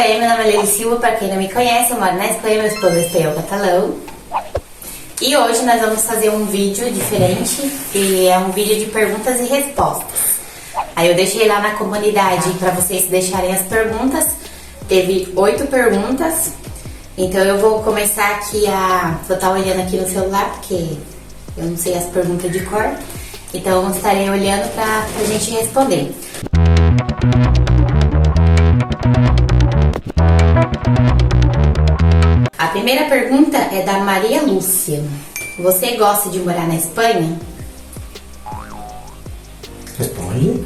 aí, meu nome é Leila Silva, para quem não me conhece, eu moro na Espanha, meu esposo é espanhol catalão. E hoje nós vamos fazer um vídeo diferente, que é um vídeo de perguntas e respostas. Aí eu deixei lá na comunidade para vocês deixarem as perguntas, teve 8 perguntas, então eu vou começar aqui vou estar olhando aqui no celular, porque eu não sei as perguntas de cor, então eu estarei olhando para a gente responder. A primeira pergunta é da Maria Lúcia. Você gosta de morar na Espanha? Responde.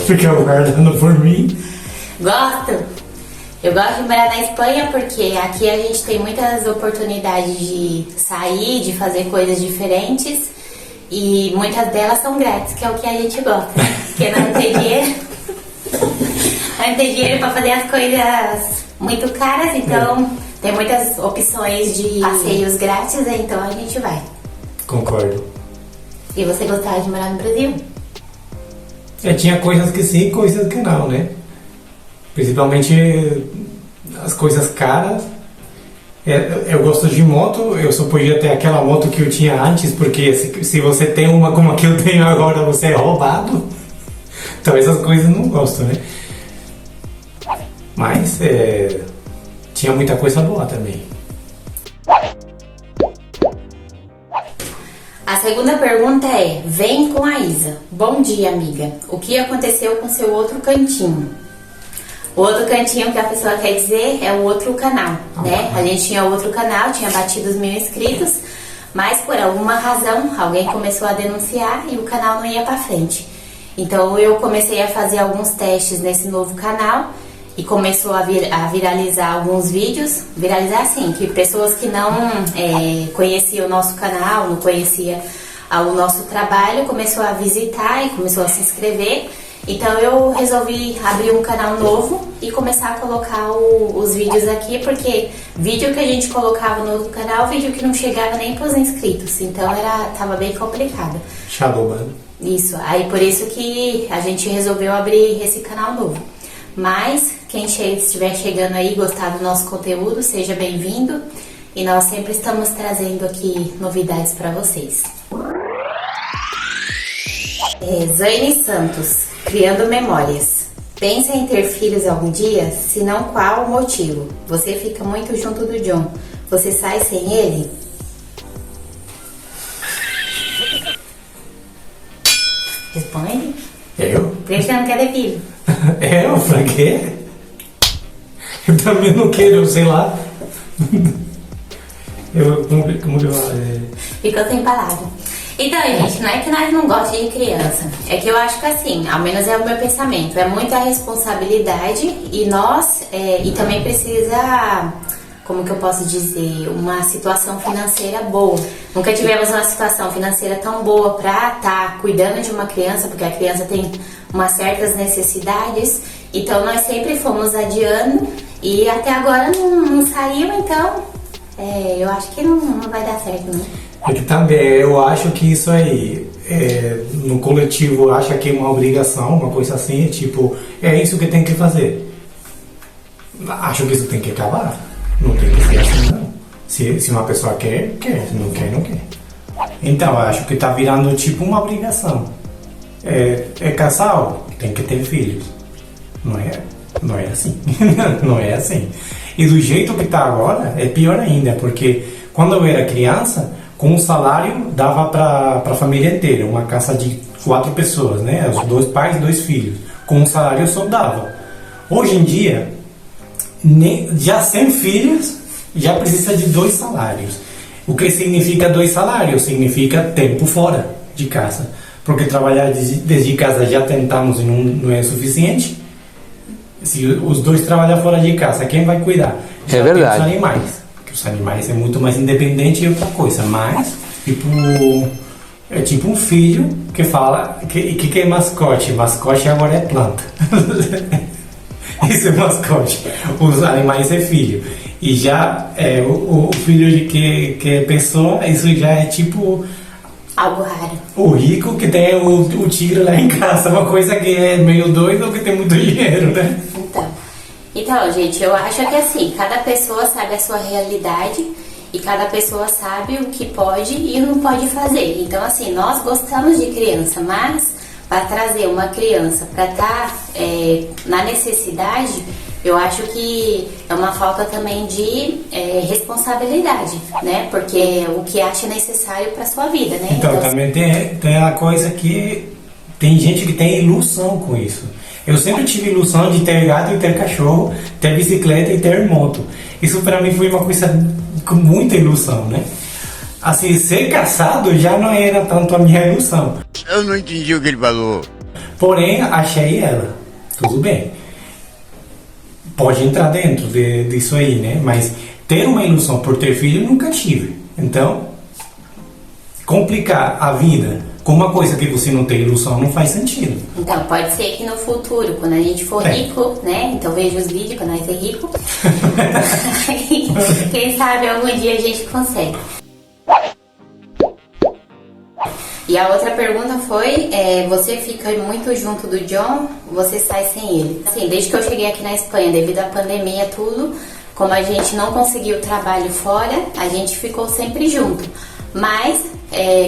Fica guardando por mim. Gosto. Eu gosto de morar na Espanha porque aqui a gente tem muitas oportunidades de sair, de fazer coisas diferentes e muitas delas são grátis, que é o que a gente gosta. Porque não tem dinheiro. Não tem dinheiro para fazer as coisas muito caras, então tem muitas opções de passeios grátis, então a gente vai. Concordo. E você gostava de morar no Brasil? Tinha coisas que sim, coisas que não, né? Principalmente as coisas caras. Eu gosto de moto, eu só podia ter aquela moto que eu tinha antes, porque se você tem uma como a que eu tenho agora, você é roubado. Então essas coisas eu não gosto, né? Mas tinha muita coisa boa também. A segunda pergunta é: vem com a Isa. Bom dia, amiga. O que aconteceu com seu outro cantinho? O outro cantinho que a pessoa quer dizer é o outro canal, né? A gente tinha outro canal, tinha batido os 1000 inscritos, mas por alguma razão alguém começou a denunciar e o canal não ia pra frente. Então eu comecei a fazer alguns testes nesse novo canal e começou a viralizar alguns vídeos. Viralizar assim, que pessoas que não conheciam o nosso canal, não conheciam o nosso trabalho, começou a visitar e começou a se inscrever. Então eu resolvi abrir um canal novo e começar a colocar os vídeos aqui, porque vídeo que a gente colocava no outro canal, vídeo que não chegava nem pros inscritos, então tava bem complicado. Xaroban. Isso, aí por isso que a gente resolveu abrir esse canal novo. Mas quem estiver chegando aí e gostar do nosso conteúdo, seja bem-vindo. E nós sempre estamos trazendo aqui novidades para vocês. Zaine Santos, criando memórias. Pensa em ter filhos algum dia? Se não, qual o motivo? Você fica muito junto do John. Você sai sem ele? Responde. Eu? Por que você não quer ter filho? Pra quê? Eu também não quero, sei lá. Como que eu falo? Ficou sem palavra. Então, gente, não é que nós não gostamos de criança. É que eu acho que assim, ao menos é o meu pensamento, é muita responsabilidade e nós, e também precisa, como que eu posso dizer, uma situação financeira boa. Nunca tivemos uma situação financeira tão boa pra estar cuidando de uma criança, porque a criança tem umas certas necessidades. Então nós sempre fomos adiando e até agora não saiu, então eu acho que não vai dar certo, não. É que também eu acho que isso aí, no coletivo, acha que é uma obrigação, uma coisa assim, tipo, é isso que tem que fazer. Acho que isso tem que acabar. Não tem que ser assim, não. Se uma pessoa quer, quer. Se não quer, não quer. Então, eu acho que tá virando tipo uma obrigação. É casal, tem que ter filhos. Não é assim. Não é assim. E do jeito que tá agora, é pior ainda, porque quando eu era criança, com um salário dava para a família inteira, uma casa de 4 pessoas, né? Os 2 pais e 2 filhos. Com um salário só dava. Hoje em dia, já sem filhos, já precisa de 2 salários. O que significa 2 salários? Significa tempo fora de casa. Porque trabalhar desde casa já tentamos e não é suficiente. Se os 2 trabalham fora de casa, quem vai cuidar? Já é verdade. Tem os animais. Porque os animais é muito mais independente e outra coisa. Mas, é tipo um filho que fala... que é mascote? Mascote agora é planta. Esse é mascote. Os animais é filho. E já o filho de que é pessoa, isso já é tipo... Algo raro. O rico que tem o tigre lá em casa, uma coisa que é meio doido ou que tem muito dinheiro, né? Então, Então, gente, eu acho que assim, cada pessoa sabe a sua realidade e cada pessoa sabe o que pode e não pode fazer. Então, assim, nós gostamos de criança, mas para trazer uma criança para estar na necessidade, eu acho que é uma falta também de responsabilidade, né? Porque o que acha necessário para sua vida, né? Então também tem a coisa que tem gente que tem ilusão com isso. Eu sempre tive ilusão de ter gato e ter cachorro, ter bicicleta e ter moto. Isso para mim foi uma coisa com muita ilusão, né? Assim, ser casado já não era tanto a minha ilusão. Eu não entendi o que ele falou. Porém, achei ela. Tudo bem. Pode entrar dentro disso aí, né? Mas ter uma ilusão por ter filho, eu nunca tive. Então, complicar a vida com uma coisa que você não tem ilusão não faz sentido. Então, pode ser que no futuro, quando a gente for rico, né? Então veja os vídeos quando nós ser rico. Quem sabe algum dia a gente consegue. E a outra pergunta foi, você fica muito junto do John, você sai sem ele? Assim, desde que eu cheguei aqui na Espanha, devido à pandemia tudo, como a gente não conseguiu trabalho fora, a gente ficou sempre junto. Mas,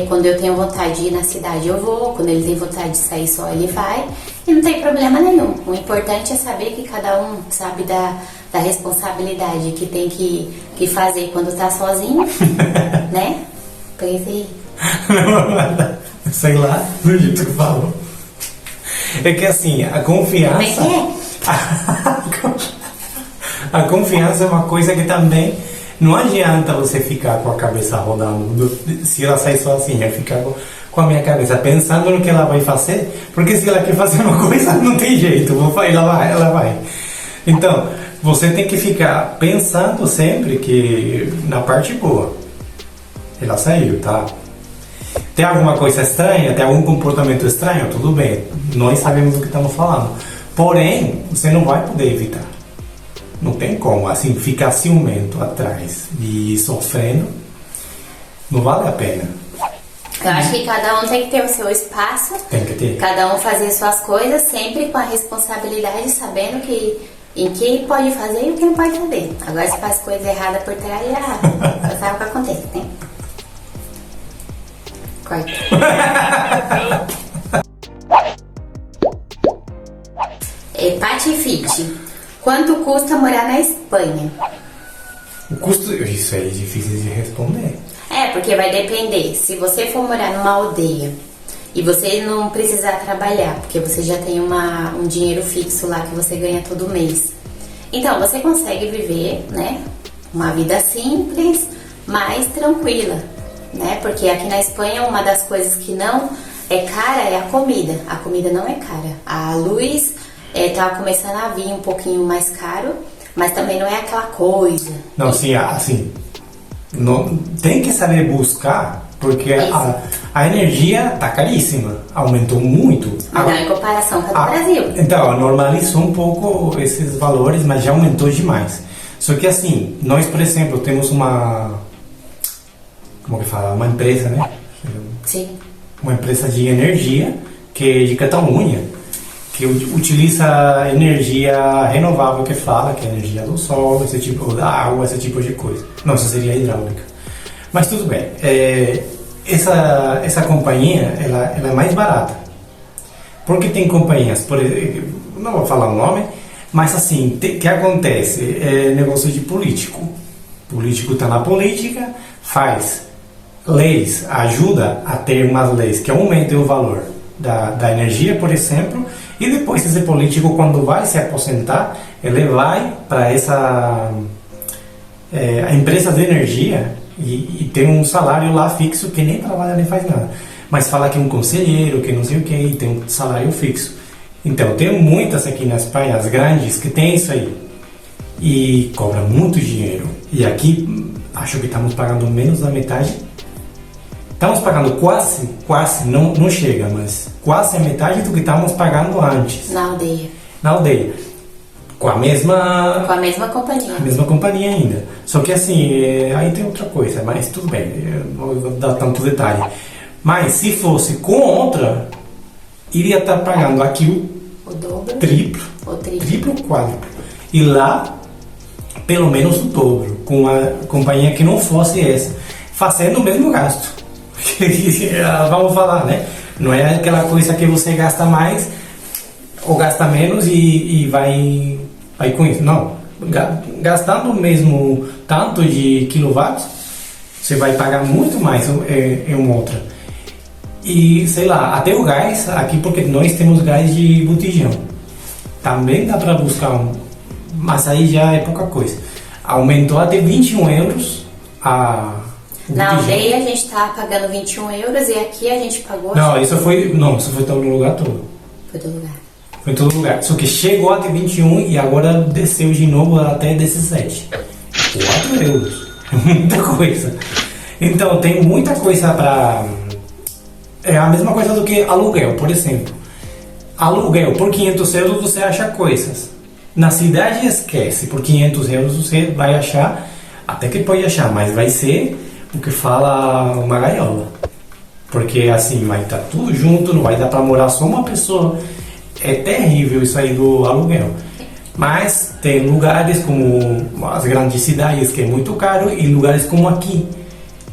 quando eu tenho vontade de ir na cidade, eu vou. Quando ele tem vontade de sair só, ele vai. E não tem problema nenhum. O importante é saber que cada um sabe da responsabilidade que tem que fazer quando tá sozinho, né? Pensei. Sei lá, do jeito que falou. É que assim, a confiança. Como é que A confiança é uma coisa que também não adianta você ficar com a cabeça rodando. Se ela sair sozinha, ficar com a minha cabeça pensando no que ela vai fazer, porque se ela quer fazer uma coisa, não tem jeito, ela vai. Então, você tem que ficar pensando sempre que na parte boa. Ela saiu, tá? Tem alguma coisa estranha, tem algum comportamento estranho, tudo bem, nós sabemos o que estamos falando. Porém, você não vai poder evitar. Não tem como, assim, ficar ciumento atrás e sofrendo, não vale a pena. Eu acho que cada um tem que ter o seu espaço. Tem que ter. Cada um fazer suas coisas, sempre com a responsabilidade, sabendo em que pode fazer e o que não pode fazer. Agora, se faz coisa errada por trás, já sabe o que acontece, né? Corta. Pati Fit. Quanto custa morar na Espanha? O custo, isso aí é difícil de responder. Porque vai depender. Se você for morar numa aldeia e você não precisar trabalhar, porque você já tem um dinheiro fixo lá que você ganha todo mês, então você consegue viver, né, uma vida simples, mais tranquila, né? Porque aqui na Espanha uma das coisas que não é cara é a comida. A comida não é cara. A luz tava começando a vir um pouquinho mais caro, mas também não é aquela coisa. Não, sim, assim, não, tem que saber buscar, porque a energia tá caríssima, aumentou muito. Mas não em comparação com a do Brasil. Então, normalizou um pouco esses valores, mas já aumentou demais. Só que assim, nós, por exemplo, temos uma empresa, né? Sim. Uma empresa de energia, que é de Catalunha, que utiliza energia renovável, que fala que é energia do sol, esse tipo da água, esse tipo de coisa. Não, isso seria hidráulica. Mas tudo bem. Essa companhia, ela é mais barata. Porque tem companhias, por exemplo, não vou falar o nome, mas assim, o que acontece? É negócio de político. O político está na política, faz leis, ajuda a ter umas leis que aumentem o valor da energia, por exemplo, e depois esse político, quando vai se aposentar, ele vai para a empresa de energia e tem um salário lá fixo que nem trabalha nem faz nada, mas fala que é um conselheiro, que não sei o que, e tem um salário fixo. Então, tem muitas aqui na Espanha, as grandes, que tem isso aí e cobra muito dinheiro. E aqui, acho que estamos pagando menos da metade. Estamos pagando quase, não chega, mas quase a metade do que estávamos pagando antes. Na aldeia. Na aldeia. Com a mesma companhia. A mesma companhia ainda. Só que assim, aí tem outra coisa, mas tudo bem, eu não vou dar tanto detalhe. Mas se fosse com outra, iria estar pagando aqui o dobro, triplo, o triplo. triplo, quádruplo. E lá, pelo menos o dobro, com uma companhia que não fosse essa, fazendo o mesmo gasto. Vamos falar, né? Não é aquela coisa que você gasta mais ou gasta menos e vai com isso. Não. Gastando mesmo tanto de quilowatts, você vai pagar muito mais em uma outra. E sei lá, até o gás aqui, porque nós temos gás de botijão. Também dá para buscar mas aí já é pouca coisa. Aumentou até 21 euros a Na aldeia a gente tá pagando 21 euros e aqui a gente pagou... Não, isso foi todo no lugar todo. Foi do lugar. Foi em todo lugar. Só que chegou até 21 e agora desceu de novo até 17. 4 euros. É muita coisa. Então, tem muita coisa para... É a mesma coisa do que aluguel, por exemplo. Aluguel, por 500 euros você acha coisas. Na cidade esquece, por 500 euros você vai achar, até que pode achar, mas vai ser o que fala uma gaiola. Porque assim, vai estar tudo junto, não vai dar para morar só uma pessoa. É terrível isso aí do aluguel. Mas tem lugares como as grandes cidades que é muito caro e lugares como aqui,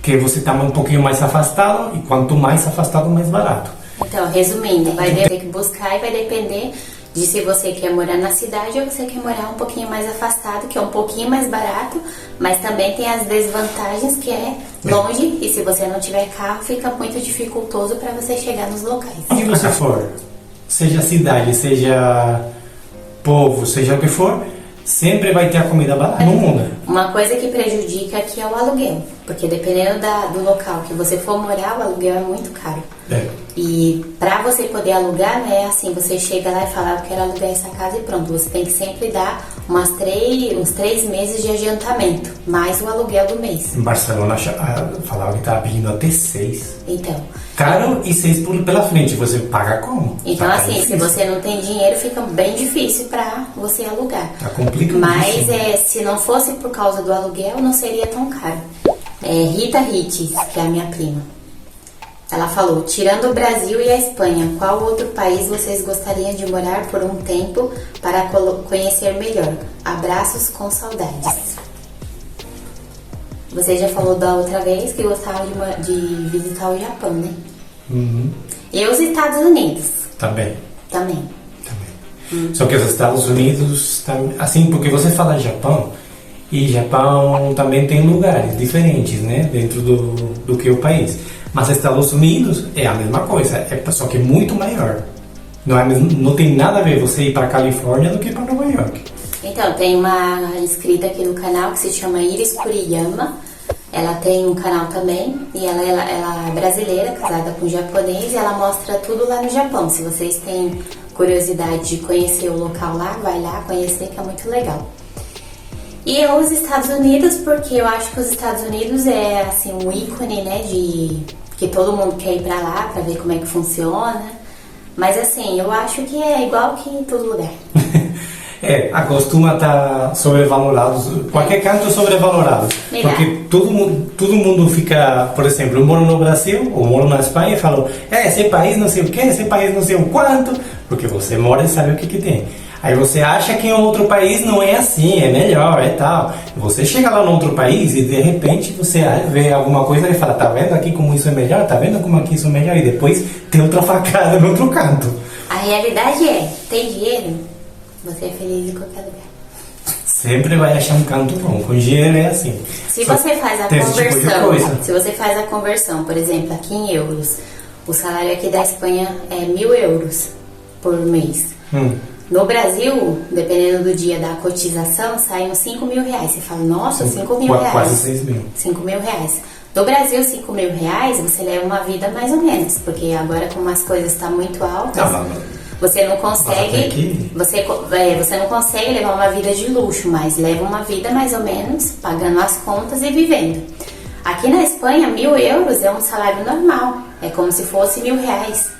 que você está um pouquinho mais afastado e quanto mais afastado, mais barato. Então, resumindo, vai ter que buscar e vai depender de se você quer morar na cidade ou você quer morar um pouquinho mais afastado, que é um pouquinho mais barato, mas também tem as desvantagens que é longe e se você não tiver carro fica muito dificultoso para você chegar nos locais. Onde você for, seja cidade, seja povo, seja o que for, sempre vai ter a comida barata no mundo. Uma coisa que prejudica aqui é o aluguel, porque dependendo do local que você for morar, o aluguel é muito caro. É. E pra você poder alugar, não é assim, você chega lá e fala, eu quero alugar essa casa e pronto. Você tem que sempre dar uns 3 meses de adiantamento, mais o aluguel do mês. Em Barcelona falava que estava pedindo até 6. Então. Caro e 6 pela frente, você paga como? Então assim, se você não tem dinheiro, fica bem difícil pra você alugar. Tá complicado. Mas se não fosse por causa do aluguel, não seria tão caro. Rita Rites, que é a minha prima. Ela falou, tirando o Brasil e a Espanha, qual outro país vocês gostariam de morar por um tempo para conhecer melhor? Abraços com saudades. Você já falou da outra vez que gostava de visitar o Japão, né? Uhum. E os Estados Unidos? Também. Também. Só que os Estados Unidos, assim, porque você fala Japão, e Japão também tem lugares diferentes, né? Dentro do que o país. Mas Estados Unidos é a mesma coisa, só que muito maior. Não tem nada a ver você ir para Califórnia do que para Nova York. Então, tem uma inscrita aqui no canal que se chama Iris Kuriyama. Ela tem um canal também e ela é brasileira, casada com um japonês, e ela mostra tudo lá no Japão. Se vocês têm curiosidade de conhecer o local lá, vai lá conhecer, que é muito legal. E os Estados Unidos, porque eu acho que os Estados Unidos é assim um ícone, né, de que todo mundo quer ir pra lá pra ver como é que funciona. Mas assim, eu acho que é igual que em todo lugar. Acostuma estar sobrevalorado. Qualquer canto sobrevalorado. Porque todo mundo fica, por exemplo, eu moro no Brasil, ou moro na Espanha e falo, esse país não sei o que, esse país não sei o quanto, porque você mora e sabe o que tem. Aí você acha que em outro país não é assim, é melhor, é tal. Você chega lá no outro país e de repente você vê alguma coisa e fala, tá vendo aqui como isso é melhor? Tá vendo como aqui isso é melhor? E depois tem outra facada no outro canto. A realidade tem dinheiro, você é feliz em qualquer lugar. Sempre vai achar um canto bom. Com dinheiro é assim. Se você faz a conversão, se você faz a conversão, por exemplo, aqui em euros, o salário aqui da Espanha é 1.000 euros por mês. No Brasil, dependendo do dia da cotização, sai uns 5.000 reais. Você fala, nossa, 5.000 reais. Quase 6 mil. 5.000 reais. No Brasil, 5.000 reais, você leva uma vida mais ou menos, porque agora como as coisas estão muito altas, você não consegue, você não consegue levar uma vida de luxo, mas leva uma vida mais ou menos, pagando as contas e vivendo. Aqui na Espanha, 1.000 euros é um salário normal, é como se fosse 1.000 reais.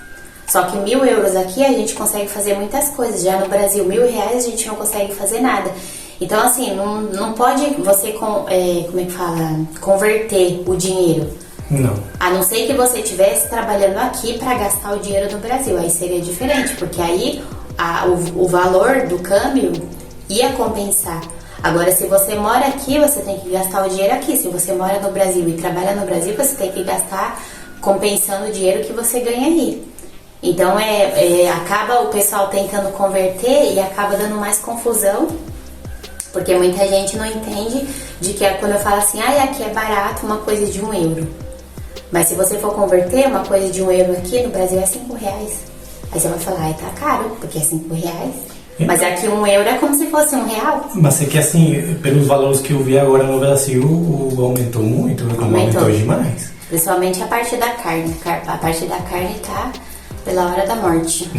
Só que 1.000 euros aqui a gente consegue fazer muitas coisas. Já no Brasil, 1.000 reais a gente não consegue fazer nada. Então, assim, não pode você, converter o dinheiro. Não. A não ser que você estivesse trabalhando aqui para gastar o dinheiro do Brasil. Aí seria diferente, porque aí o valor do câmbio ia compensar. Agora, se você mora aqui, você tem que gastar o dinheiro aqui. Se você mora no Brasil e trabalha no Brasil, você tem que gastar compensando o dinheiro que você ganha aí. Então, acaba o pessoal tentando converter e acaba dando mais confusão, porque muita gente não entende de que quando eu falo assim, aqui é barato uma coisa de €1. Mas se você for converter, uma coisa de €1 aqui no Brasil é R$5. Aí você vai falar, tá caro, porque é R$5. Mas aqui €1 é como se fosse R$1. Mas é que assim, pelos valores que eu vi agora no Brasil, aumentou muito, aumentou demais. Principalmente a parte da carne. A parte da carne tá pela hora da morte.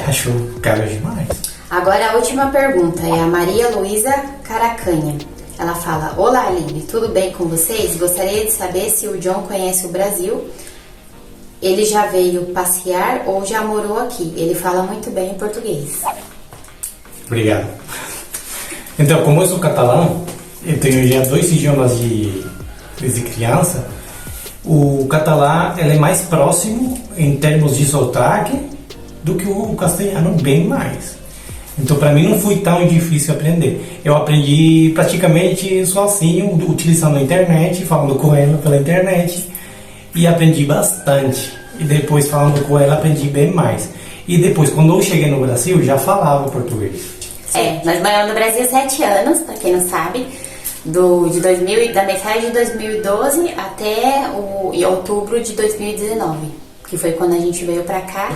Acho caro demais. Agora a última pergunta é a Maria Luísa Caracanha. Ela fala, olá Aline, tudo bem com vocês? Gostaria de saber se o John conhece o Brasil. Ele já veio passear ou já morou aqui? Ele fala muito bem português. Obrigado. Então, como eu sou catalão, eu tenho já 2 idiomas desde criança. O catalão ele é mais próximo em termos de sotaque do que o castelhano, bem mais. Então, para mim não foi tão difícil aprender. Eu aprendi praticamente sozinho, utilizando a internet, falando com ela pela internet, e aprendi bastante. E depois, falando com ela, aprendi bem mais. E depois, quando eu cheguei no Brasil, já falava português. Nós moramos no Brasil 7 anos, pra quem não sabe, da metade de 2012 até outubro de 2019, que foi quando a gente veio pra cá.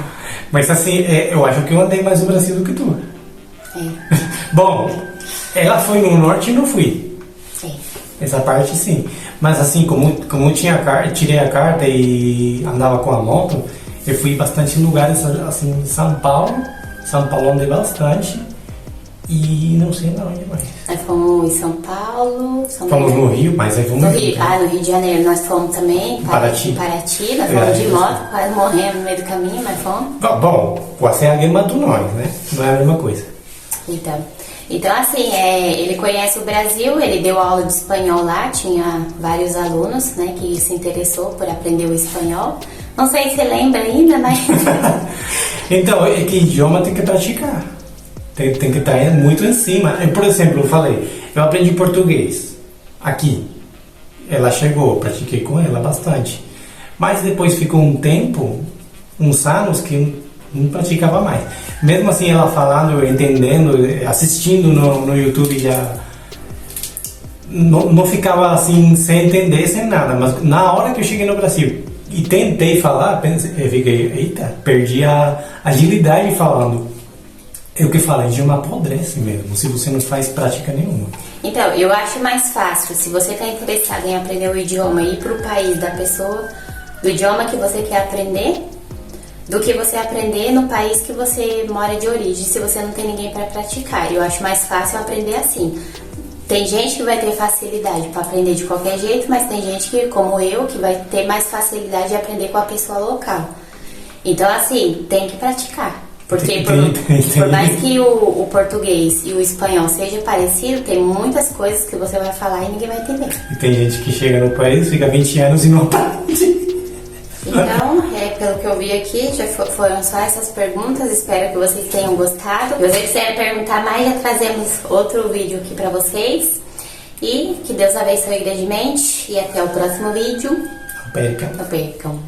Mas assim, eu acho que eu andei mais no Brasil do que tu. Bom, ela foi no norte e não fui. Essa parte sim. Mas assim, como eu tirei a carta e andava com a moto, eu fui bastante em lugares assim, em São Paulo. São Paulo andei bastante. E não sei onde mais. Nós fomos em São Paulo. Fomos no Rio, mas aí fomos no Rio. No Rio de Janeiro nós fomos também. Paraty. Nós fomos de moto, quase morremos no meio do caminho, mas fomos. Bom, você é a gema do nós, né? Não é a mesma coisa. Então assim, ele conhece o Brasil, ele deu aula de espanhol lá, tinha vários alunos, né, que se interessou por aprender o espanhol. Não sei se você lembra ainda, mas... Então, é que idioma tem que praticar. Tem que estar muito em cima. Por exemplo, eu aprendi português aqui. Ela chegou, pratiquei com ela bastante. Mas depois ficou um tempo, uns anos, que não praticava mais. Mesmo assim, ela falando, eu entendendo, assistindo no YouTube, já não ficava assim, sem entender, sem nada. Mas na hora que eu cheguei no Brasil e tentei falar, eu fiquei, eita, perdi a agilidade falando. É o que fala, idioma apodrece mesmo, se você não faz prática nenhuma. Então, eu acho mais fácil, se você está interessado em aprender o idioma e ir para o país da pessoa, do idioma que você quer aprender, do que você aprender no país que você mora de origem, se você não tem ninguém para praticar. Eu acho mais fácil aprender assim. Tem gente que vai ter facilidade para aprender de qualquer jeito, mas tem gente que, como eu, que vai ter mais facilidade de aprender com a pessoa local. Então, assim, tem que praticar. Porque por mais que o português e o espanhol seja parecido, tem muitas coisas que você vai falar e ninguém vai entender. E tem gente que chega no país, fica 20 anos e não aprende. Então, pelo que eu vi aqui, já foram só essas perguntas. Espero que vocês tenham gostado. Se vocês quiserem perguntar mais, já trazemos outro vídeo aqui pra vocês. E que Deus abençoe grandemente. E até o próximo vídeo. Não percam. Não percam.